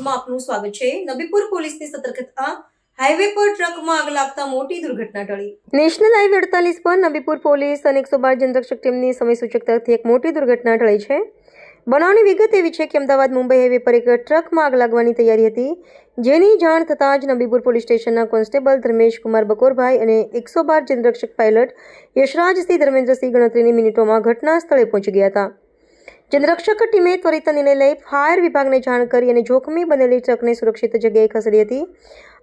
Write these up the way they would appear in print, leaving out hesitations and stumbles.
ન્યૂઝમાં આપનું સ્વાગત છે। નબીપુર પોલીસની સતર્કતા, હાઈવે પર ટ્રકમાં આગ લાગતા મોટી દુર્ઘટના ટળી। નેશનલ હાઈવે 48 પર નબીપુર પોલીસ અને 112 જનરક્ષક ટીમની સમયસૂચકતાથી એક મોટી દુર્ઘટના ટળી છે। બનાવની વિગત એવી છે કે અમદાવાદ મુંબઈ હાઈવે પર એક ટ્રકમાં આગ લાગવાની તૈયારી હતી, જેની જાણ થતાં જ નબીપુર પોલીસ સ્ટેશનના કોન્સ્ટેબલ ધર્મેશ કુમાર બકોરભાઈ અને 112 જનરક્ષક પાયલટ યશરાજસિંહ ધર્મેન્દ્રસિંહ ગણતરીની મિનિટોમાં ઘટના સ્થળે પહોંચી ગયા હતા। જનરક્ષક ટીમે ત્વરિત નિર્ણય લઈ ફાયર વિભાગને જાણ કરી અને જોખમી બનેલી ટ્રકને સુરક્ષિત જગ્યાએ ખસેડી હતી।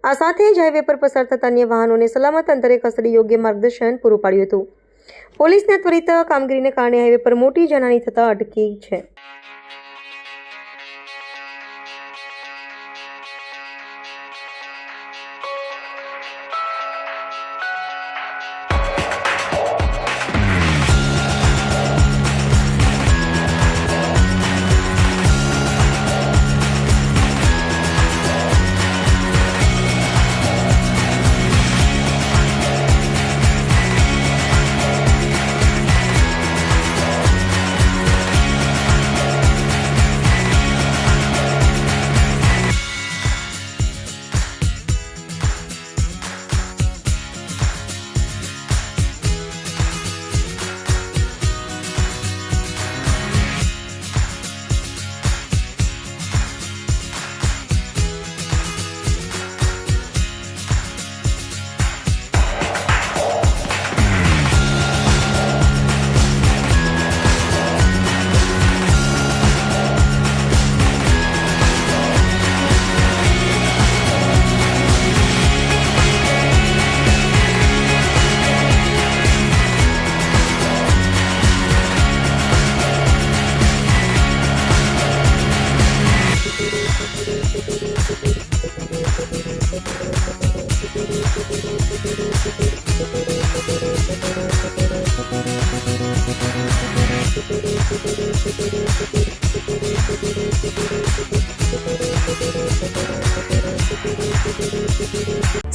આ સાથે જ હાઈવે પર પસાર થતા અન્ય વાહનોને સલામત અંતરે ખસેડી યોગ્ય માર્ગદર્શન પૂરું પાડ્યું હતું। પોલીસની ત્વરિત કામગીરીને કારણે હાઈવે પર મોટી જાનહાનિ થતા અટકી છે।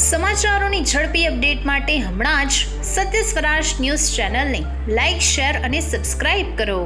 સમાચારોની ઝડપી અપડેટ માટે હમણાં જ સત્ય સ્વરાજ ન્યૂઝ ચેનલને લાઇક, શેર અને સબસ્ક્રાઇબ કરો।